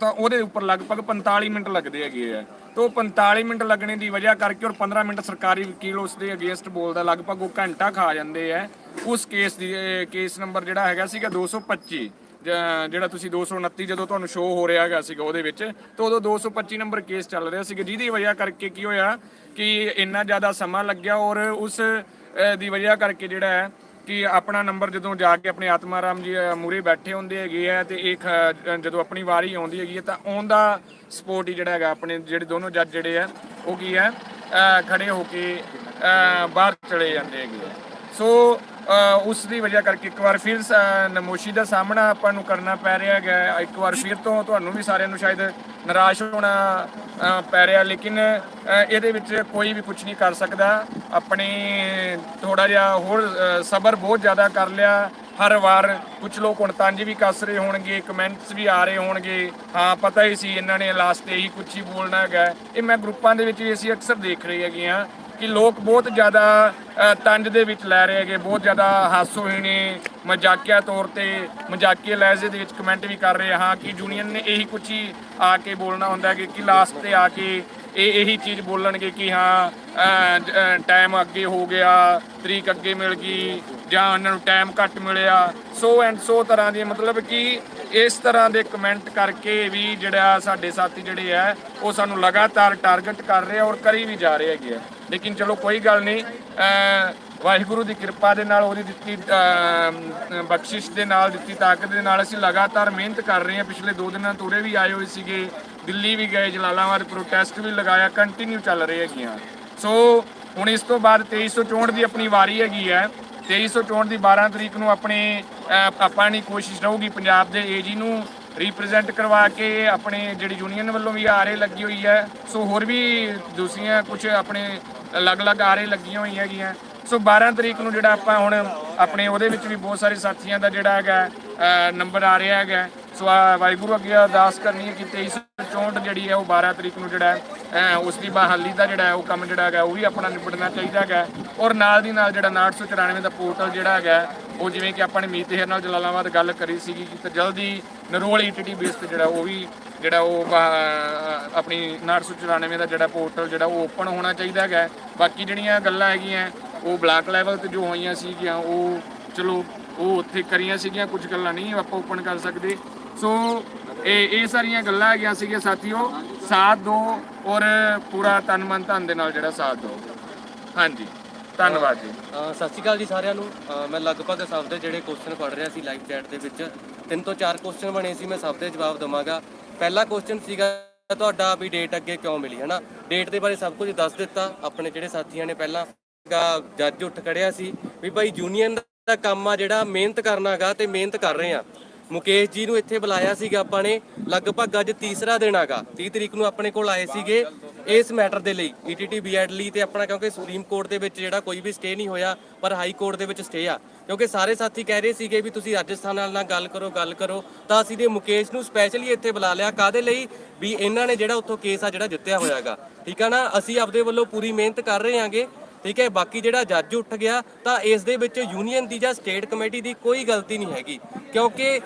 ਤਾਂ ਉਹਦੇ ਉੱਪਰ ਲਗਭਗ 45 ਮਿੰਟ ਲੱਗਦੇ ਹੈਗੇ ਆ। ਤਾਂ ਉਹ 45 ਮਿੰਟ ਲੱਗਣੇ ਦੀ ਵਜ੍ਹਾ ਕਰਕੇ, ਔਰ 15 ਮਿੰਟ ਸਰਕਾਰੀ ਵਕੀਲ ਉਸ ਦੇ ਅਗੇਂਸਟ ਬੋਲਦਾ, ਲਗਭਗ ਉਹ ਘੰਟਾ ਖਾ ਜਾਂਦੇ ਆ ਉਸ ਕੇਸ ਦੀ। ਕੇਸ ਨੰਬਰ ਜਿਹੜਾ ਹੈਗਾ ਸੀਗਾ 225, ਜਿਹੜਾ ਤੁਸੀਂ 229 ਜਦੋਂ ਤੁਹਾਨੂੰ ਸ਼ੋਅ ਹੋ ਰਿਹਾ ਹੈਗਾ ਸੀਗਾ ਉਹਦੇ ਵਿੱਚ, ਤਾਂ ਉਦੋਂ 225 ਨੰਬਰ ਕੇਸ ਚੱਲ ਰਿਹਾ ਸੀਗਾ, ਜਿਹਦੀ ਵਜ੍ਹਾ ਕਰਕੇ ਕੀ ਹੋਇਆ ਕਿ ਇੰਨਾ ਜ਼ਿਆਦਾ ਸਮਾਂ ਲੱਗਿਆ। ਔਰ ਉਸ ਦੀ ਵਜ੍ਹਾ ਕਰਕੇ ਜਿਹੜਾ ਹੈ ਕਿ ਆਪਣਾ ਨੰਬਰ ਜਦੋਂ ਜਾ ਕੇ ਆਪਣੇ ਆਤਮਾ ਰਾਮ ਜੀ ਮੂਹਰੇ ਬੈਠੇ ਹੁੰਦੇ ਹੈਗੇ ਆ, ਤੇ ਇੱਕ ਜਦੋਂ ਆਪਣੀ ਵਾਰੀ ਆਉਂਦੀ ਹੈਗੀ ਹੈ ਤਾਂ ਔਨ ਦਾ ਸਪੋਰਟ ਹੀ ਜਿਹੜਾ ਹੈਗਾ ਆਪਣੇ ਜਿਹੜੇ ਦੋਨੋਂ ਜੱਜ ਜਿਹੜੇ ਆ ਉਹ ਕੀ ਹੈ ਖੜੇ ਹੋ ਕੇ ਬਾਹਰ ਚਲੇ ਜਾਂਦੇ ਹੈਗੇ ਆ। ਸੋ ਉਸ ਦੀ ਵਜ੍ਹਾ ਕਰਕੇ ਇੱਕ ਵਾਰ ਫਿਰ ਨਮੋਸ਼ੀ ਦਾ ਸਾਹਮਣਾ ਆਪਾਂ ਨੂੰ ਕਰਨਾ ਪੈ ਰਿਹਾ ਹੈਗਾ। ਇੱਕ ਵਾਰ ਫਿਰ ਤੋਂ ਤੁਹਾਨੂੰ ਵੀ ਸਾਰਿਆਂ ਨੂੰ ਸ਼ਾਇਦ ਨਿਰਾਸ਼ ਹੋਣਾ ਪੈ ਰਿਹਾ, ਲੇਕਿਨ ਇਹਦੇ ਵਿੱਚ ਕੋਈ ਵੀ ਕੁਝ ਨਹੀਂ ਕਰ ਸਕਦਾ। ਆਪਣੇ ਥੋੜਾ ਜਿਹਾ ਹੋਰ ਸਬਰ ਬਹੁਤ ਜ਼ਿਆਦਾ ਕਰ ਲਿਆ। ਹਰ ਵਾਰ ਕੁਝ ਲੋਕ ਹੁਣ ਤੰਜ ਵੀ ਕੱਸ ਰਹੇ ਹੋਣਗੇ, ਕਮੈਂਟਸ ਵੀ ਆ ਰਹੇ ਹੋਣਗੇ, ਹਾਂ ਪਤਾ ਹੀ ਸੀ ਇਹਨਾਂ ਨੇ ਲਾਸਟ ਤੇ ਇਹੀ ਕੁਝ ਹੀ ਬੋਲਣਾ ਹੈਗਾ। ਇਹ ਮੈਂ ਗਰੁੱਪਾਂ ਦੇ ਵਿੱਚ ਵੀ ਅਸੀਂ ਅਕਸਰ ਦੇਖ ਰਹੇ ਹੈਗੇ ਹਾਂ ਕਿ ਲੋਕ ਬਹੁਤ ਜ਼ਿਆਦਾ ਤੰਜ ਦੇ ਵਿੱਚ ਲੈ ਰਹੇ ਹੈਗੇ, ਬਹੁਤ ਜ਼ਿਆਦਾ ਹਾਸੋਹੀਣੇ ਮਜ਼ਾਕੀਆ ਤੌਰ ਤੇ ਮਜ਼ਾਕੀਆ ਲਹਿਜੇ ਦੇ ਵਿੱਚ ਕਮੈਂਟ ਵੀ ਕਰ ਰਹੇ ਹਾਂ ਕਿ ਯੂਨੀਅਨ ਨੇ ਇਹੀ ਕੁਝ ਹੀ ਆ ਕੇ ਬੋਲਣਾ ਹੁੰਦਾ ਕਿ ਲਾਸਟ ਤੇ ਆ ਕੇ ਇਹੀ ਚੀਜ਼ ਬੋਲਣਗੇ ਕਿ ਹਾਂ ਟਾਈਮ ਅੱਗੇ ਹੋ ਗਿਆ, ਤਰੀਕ ਅੱਗੇ ਮਿਲ ਗਈ, ਜਾਂ ਉਹਨਾਂ ਨੂੰ ਟਾਈਮ ਘੱਟ ਮਿਲਿਆ, ਸੋ ਐਂਡ ਸੋ ਤਰ੍ਹਾਂ ਦੀ। ਮਤਲਬ ਕਿ ਇਸ ਤਰ੍ਹਾਂ ਦੇ ਕਮੈਂਟ ਕਰਕੇ ਵੀ ਜਿਹੜਾ ਸਾਡੇ ਸਾਥੀ ਜਿਹੜੇ ਹੈ ਉਹ ਸਾਨੂੰ ਲਗਾਤਾਰ ਟਾਰਗੇਟ ਕਰ ਰਹੇ ਔਰ ਕਰੀ ਵੀ ਜਾ ਰਹੇ ਹੈਗੇ ਆ। ਲੇਕਿਨ ਚਲੋ ਕੋਈ ਗੱਲ ਨਹੀਂ, ਵਾਹਿਗੁਰੂ ਦੀ ਕਿਰਪਾ ਦੇ ਨਾਲ, ਉਹਦੀ ਦਿੱਤੀ ਬਖਸ਼ਿਸ਼ ਦੇ ਨਾਲ, ਦਿੱਤੀ ਤਾਕਤ ਦੇ ਨਾਲ ਅਸੀਂ ਲਗਾਤਾਰ ਮਿਹਨਤ ਕਰ ਰਹੇ ਹਾਂ। ਪਿਛਲੇ 2 ਦਿਨਾਂ ਤੋਂ ਉਰੇ ਵੀ ਆਏ ਹੋਏ ਸੀਗੇ, ਦਿੱਲੀ ਵੀ ਗਏ, ਜਲਾਲਾਬਾਦ ਪ੍ਰੋਟੈਸਟ ਵੀ ਲਗਾਇਆ, ਕੰਟੀਨਿਊ ਚੱਲ ਰਹੇ ਹੈਗੀਆਂ। ਸੋ ਹੁਣ ਇਸ ਤੋਂ ਬਾਅਦ 2364 ਦੀ ਆਪਣੀ ਵਾਰੀ ਹੈਗੀ ਹੈ। 2364 ਦੀ 12 ਤਰੀਕ ਨੂੰ ਆਪਣੇ ਆਪਾਂ ਦੀ ਕੋਸ਼ਿਸ਼ ਰਹੂਗੀ ਪੰਜਾਬ ਦੇ ਏਜੀ ਨੂੰ ਰਿਪਰੈਜ਼ੈਂਟ ਕਰਵਾ ਕੇ, ਆਪਣੇ ਜਿਹੜੀ ਯੂਨੀਅਨ ਵੱਲੋਂ ਵੀ ਆਰੇ ਲੱਗੀ ਹੋਈ ਹੈ, ਸੋ ਹੋਰ ਵੀ ਦੂਸਰੀਆਂ ਕੁਝ ਆਪਣੇ ਅਲੱਗ-ਅਲੱਗ ਆਰੇ ਲੱਗੀਆਂ ਹੋਈਆਂ ਹੈਗੀਆਂ। ਸੋ 12 ਤਰੀਕ ਨੂੰ ਜਿਹੜਾ ਆਪਾਂ ਹੁਣ ਆਪਣੇ ਉਹਦੇ ਵਿੱਚ ਵੀ ਬਹੁਤ ਸਾਰੇ ਸਾਥੀਆਂ ਦਾ ਜਿਹੜਾ ਹੈਗਾ ਨੰਬਰ ਆ ਰਿਹਾ ਹੈਗਾ। ਸੋ ਵਾਹਿਗੁਰੂ ਅੱਗੇ ਅਰਦਾਸ ਕਰਨੀ ਹੈ ਕਿ 2364 ਜਿਹੜੀ ਹੈ ਉਹ 12 ਤਰੀਕ ਨੂੰ ਜਿਹੜਾ ਉਸ ਦੀ ਬਹਾਲੀ ਦਾ ਜਿਹੜਾ ਉਹ ਕੰਮ ਜਿਹੜਾ ਹੈਗਾ ਉਹ ਵੀ ਆਪਣਾ ਨਿਬੜਨਾ ਚਾਹੀਦਾ ਹੈਗਾ। ਔਰ ਨਾਲ ਦੀ ਨਾਲ ਜਿਹੜਾ 994 ਦਾ ਪੋਰਟਲ ਜਿਹੜਾ ਹੈਗਾ ਉਹ ਜਿਵੇਂ ਕਿ ਆਪਾਂ ਨੇ ਮੀਤ ਹੇਰ ਨਾਲ ਜਲਾਲਾਬਾਦ ਗੱਲ ਕਰੀ ਸੀਗੀ ਕਿ ਜਲਦੀ ਨਰੋਲ ETT ਬੇਸ ਤੇ ਜਿਹੜਾ ਉਹ ਵੀ ਜਿਹੜਾ ਉਹ ਆਪਣੀ 994 ਦਾ ਜਿਹੜਾ ਪੋਰਟਲ ਜਿਹੜਾ ਉਹ ਓਪਨ ਹੋਣਾ ਚਾਹੀਦਾ ਹੈਗਾ। ਬਾਕੀ ਜਿਹੜੀਆਂ ਗੱਲਾਂ ਹੈਗੀਆਂ ਉਹ ਬਲਾਕ ਲੈਵਲ ਤੇ ਜੋ ਹੋਈਆਂ ਸੀਗੀਆਂ ਉਹ ਚਲੋ ਉਹ ਉੱਥੇ ਕਰੀਆਂ ਸੀਗੀਆਂ, ਕੁਝ ਗੱਲਾਂ ਨਹੀਂ ਆਪਾਂ ਓਪਨ ਕਰ ਸਕਦੇ। ਸੋ ਇਹ ਸਾਰੀਆਂ ਗੱਲਾਂ ਹੈਗੀਆਂ ਸੀਗੀਆਂ ਸਾਥੀਓ, ਸਾਥ ਦਿਓ ਔਰ ਪੂਰਾ ਤਨ ਮਨ ਧਨ ਦੇ ਨਾਲ ਜਿਹੜਾ ਸਾਥ ਦਿਓ। ਹਾਂਜੀ ਧੰਨਵਾਦ ਜੀ। ਸਤਿ ਸ਼੍ਰੀ ਅਕਾਲ ਜੀ ਸਾਰਿਆਂ ਨੂੰ। ਮੈਂ ਲਗਭਗ ਸਭ ਦੇ ਜਿਹੜੇ ਕੁਐਸਚਨ ਪੜ੍ਹ ਰਿਹਾ ਸੀ ਲਾਈਵ ਚੈਟ ਦੇ ਵਿੱਚ, 3 ਤੋਂ 4 ਕੁਐਸਚਨ ਬਣੇ ਸੀ, ਮੈਂ ਸਭ ਦੇ ਜਵਾਬ ਦਵਾਂਗਾ। ਪਹਿਲਾ ਕੁਐਸਚਨ ਸੀਗਾ ਤੁਹਾਡਾ ਵੀ ਡੇਟ ਅੱਗੇ ਕਿਉਂ ਮਿਲੀ ਹੈ ਨਾ। ਡੇਟ ਦੇ ਬਾਰੇ ਸਭ ਕੁਝ ਦੱਸ ਦਿੱਤਾ ਆਪਣੇ ਜਿਹੜੇ ਸਾਥੀਆਂ ਨੇ। ਪਹਿਲਾਂ ਜੱਜ ਉੱਠ ਖੜਿਆ ਸੀ ਵੀ ਭਾਈ ਯੂਨੀਅਨ ਦਾ ਕੰਮ ਆ ਜਿਹੜਾ ਮਿਹਨਤ ਕਰਨਾ ਹੈਗਾ ਤੇ ਮਿਹਨਤ ਕਰ ਰਹੇ ਆ। ਮੁਕੇਸ਼ ਜੀ ਨੂੰ ਇੱਥੇ ਬੁਲਾਇਆ ਸੀਗਾ ਆਪਾਂ ਨੇ, ਲਗਭਗ ਅੱਜ ਤੀਸਰਾ ਦਿਨ ਹੈਗਾ। 30 ਤਰੀਕ ਨੂੰ ਆਪਣੇ ਕੋਲ ਆਏ ਸੀਗੇ ਇਸ ਮੈਟਰ ਦੇ ਲਈ, ETT BEd ਲਈ ਤੇ ਆਪਣਾ, ਕਿਉਂਕਿ ਸੁਪਰੀਮ ਕੋਰਟ ਦੇ ਵਿੱਚ ਜਿਹੜਾ ਕੋਈ ਵੀ ਸਟੇ ਨਹੀਂ ਹੋਇਆ ਪਰ ਹਾਈ ਕੋਰਟ ਦੇ ਵਿੱਚ ਸਟੇ ਆ। ਕਿਉਂਕਿ ਸਾਰੇ ਸਾਥੀ ਕਹਿ ਰਹੇ ਸੀਗੇ ਵੀ ਤੁਸੀਂ ਰਾਜਸਥਾਨ ਨਾਲ ਗੱਲ ਕਰੋ ਤਾਂ ਅਸੀਂ ਦੇ ਮੁਕੇਸ਼ ਨੂੰ ਸਪੈਸ਼ਲੀ ਇੱਥੇ ਬੁਲਾ ਲਿਆ। ਕਾਹਦੇ ਲਈ? ਵੀ ਇਹਨਾਂ ਨੇ ਜਿਹੜਾ ਉੱਥੋਂ ਕੇਸ ਆ ਜਿਹੜਾ ਜਿੱਤਿਆ ਹੋਇਆ ਹੈਗਾ, ਠੀਕ ਆ ਨਾ। ਅਸੀਂ ਆਪਦੇ ਵੱਲੋਂ ਪੂਰੀ ਮਿਹਨਤ ਕਰ ਰਹੇ ਹਾਂਗੇ, ਠੀਕ ਹੈ। ਬਾਕੀ ਜਿਹੜਾ ਜੱਜ ਉੱਠ ਗਿਆ ਤਾਂ ਇਸ ਦੇ ਵਿੱਚ ਯੂਨੀਅਨ ਦੀ ਜਾਂ ਸਟੇਟ ਕਮੇਟੀ ਦੀ ਕੋਈ ਗਲਤੀ ਨਹੀਂ ਹੈਗੀ, ਕਿਉਂਕਿ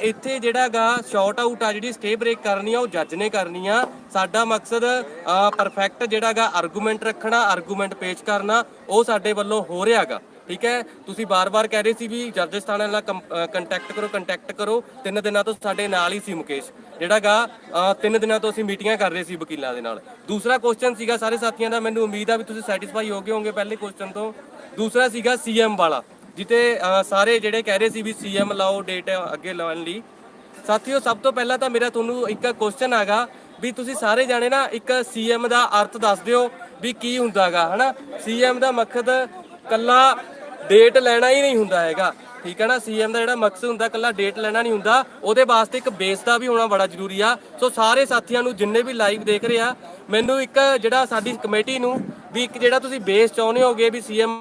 ਇੱਥੇ ਜਿਹੜਾ ਹੈਗਾ ਸ਼ਾਰਟ ਆਊਟ ਆ ਜਿਹੜੀ ਸਟੇ ਬ੍ਰੇਕ ਕਰਨੀ ਆ ਉਹ ਜੱਜ ਨੇ ਕਰਨੀ ਆ। ਸਾਡਾ ਮਕਸਦ ਪਰਫੈਕਟ ਜਿਹੜਾ ਹੈਗਾ ਆਰਗੂਮੈਂਟ ਰੱਖਣਾ, ਆਰਗੂਮੈਂਟ ਪੇਸ਼ ਕਰਨਾ, ਉਹ ਸਾਡੇ ਵੱਲੋਂ ਹੋ ਰਿਹਾ ਹੈਗਾ, ਠੀਕ ਹੈ। ਤੁਸੀਂ ਬਾਰ-ਬਾਰ ਕਹਿ ਰਹੇ ਸੀ ਵੀ ਰਾਜਸਥਾਨ ਨਾਲ ਕੰਟੈਕਟ ਕਰੋ। 3 ਦਿਨਾਂ ਤੋਂ ਸਾਡੇ ਨਾਲ ਹੀ ਸੀ ਮੁਕੇਸ਼, ਜਿਹੜਾਗਾ 3 ਦਿਨਾਂ ਤੋਂ ਅਸੀਂ ਮੀਟਿੰਗਾਂ ਕਰ ਰਹੇ ਸੀ ਵਕੀਲਾਂ ਦੇ ਨਾਲ। ਦੂਸਰਾ ਕੁਐਸਚਨ ਸੀਗਾ ਸਾਰੇ ਸਾਥੀਆਂ ਦਾ, ਮੈਨੂੰ ਉਮੀਦ ਆ ਵੀ ਤੁਸੀਂ ਸੈਟੀਸਫਾਈ ਹੋ ਗਏ ਹੋਵੋਗੇ ਪਹਿਲੇ ਕੁਐਸਚਨ ਤੋਂ। ਦੂਸਰਾ ਸੀਗਾ CM ਵਾਲਾ, ਜਿੱਤੇ ਸਾਰੇ ਜਿਹੜੇ ਕਹਿ ਰਹੇ ਸੀ ਵੀ CM ਲਾਓ, ਡੇਟ ਅੱਗੇ ਲਾਉਣ ਲਈ। ਸਾਥੀਓ ਸਭ ਤੋਂ ਪਹਿਲਾਂ ਤਾਂ ਮੇਰਾ ਤੁਹਾਨੂੰ ਇੱਕ ਕੁਐਸਚਨ ਹੈਗਾ ਵੀ ਤੁਸੀਂ ਸਾਰੇ ਜਾਣੇ ਨਾ ਇੱਕ CM ਦਾ ਅਰਥ ਦੱਸ ਦਿਓ ਵੀ ਕੀ ਹੁੰਦਾ ਹੈਗਾ, ਹਨਾ। CM ਦਾ ਮਕਸਦ ਕੱਲਾ ਡੇਟ ਲੈਣਾ ਹੀ ਨਹੀਂ ਹੁੰਦਾ ਹੈਗਾ, ਠੀਕ ਹੈ ਨਾ। CM ਦਾ ਜਿਹੜਾ ਮਕਸਦ ਹੁੰਦਾ ਕੱਲਾ ਡੇਟ ਲੈਣਾ ਨਹੀਂ ਹੁੰਦਾ, ਉਹਦੇ ਵਾਸਤੇ ਇੱਕ ਬੇਸ ਦਾ ਵੀ ਹੋਣਾ ਬੜਾ ਜ਼ਰੂਰੀ ਆ। ਸੋ ਸਾਰੇ ਸਾਥੀਆਂ ਨੂੰ ਜਿੰਨੇ ਵੀ ਲਾਈਵ ਦੇਖ ਰਹੇ ਆ, ਮੈਨੂੰ ਇੱਕ ਜਿਹੜਾ ਸਾਡੀ ਕਮੇਟੀ ਨੂੰ ਵੀ ਇੱਕ ਜਿਹੜਾ ਤੁਸੀਂ ਬੇਸ ਚਾਹੁੰਦੇ ਹੋਗੇ ਵੀ CM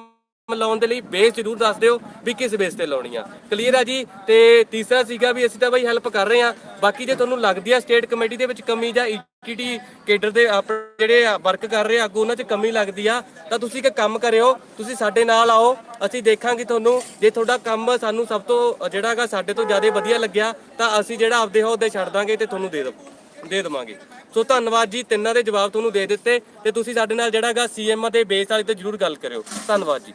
ਲਾਉਣ ਦੇ ਲਈ ਬੇਸ ਜ਼ਰੂਰ ਦੱਸ ਦਿਓ ਵੀ ਕਿਸ ਬੇਸ ਤੇ ਲਾਉਣੀ ਆ। ਕਲੀਅਰ ਆ ਜੀ। ਤੇ ਤੀਸਰਾ ਸੀਗਾ ਵੀ ਅਸੀਂ ਤਾਂ ਬਾਈ ਹੈਲਪ ਕਰ ਰਹੇ ਆ, ਬਾਕੀ ਜੇ ਤੁਹਾਨੂੰ ਲੱਗਦੀ ਆ ਸਟੇਟ ਕਮੇਟੀ ਦੇ ਵਿੱਚ ਕਮੀ ਜਾਂ ETT ਕੇਡਰ ਦੇ ਜਿਹੜੇ ਵਰਕ ਕਰ ਰਹੇ ਅੱਗੋਂ ਉਹਨਾਂ 'ਚ ਕਮੀ ਲੱਗਦੀ ਆ ਤਾਂ ਤੁਸੀਂ ਇੱਕ ਕੰਮ ਕਰਿਓ, ਤੁਸੀਂ ਸਾਡੇ ਨਾਲ ਆਓ, ਅਸੀਂ ਦੇਖਾਂਗੇ ਤੁਹਾਨੂੰ। ਜੇ ਤੁਹਾਡਾ ਕੰਮ ਸਾਨੂੰ ਸਭ ਤੋਂ ਜਿਹੜਾ ਹੈਗਾ ਸਾਡੇ ਤੋਂ ਜ਼ਿਆਦਾ ਵਧੀਆ ਲੱਗਿਆ ਤਾਂ ਅਸੀਂ ਜਿਹੜਾ ਆਪਦੇ ਅਹੁਦੇ ਛੱਡ ਦਾਂਗੇ ਤੇ ਤੁਹਾਨੂੰ ਦੇ ਦੇਵਾਂਗੇ। ਸੋ ਧੰਨਵਾਦ ਜੀ, ਤਿੰਨਾਂ ਦੇ ਜਵਾਬ ਤੁਹਾਨੂੰ ਦੇ ਦਿੱਤੇ ਤੇ ਤੁਸੀਂ ਸਾਡੇ ਨਾਲ ਜਿਹੜਾ ਹੈਗਾ CM ਦੇ ਬੇਸ ਵਾਲੇ ਤੇ ਜ਼ਰੂਰ ਗੱਲ ਕਰਿਓ। ਧੰਨਵਾਦ ਜੀ।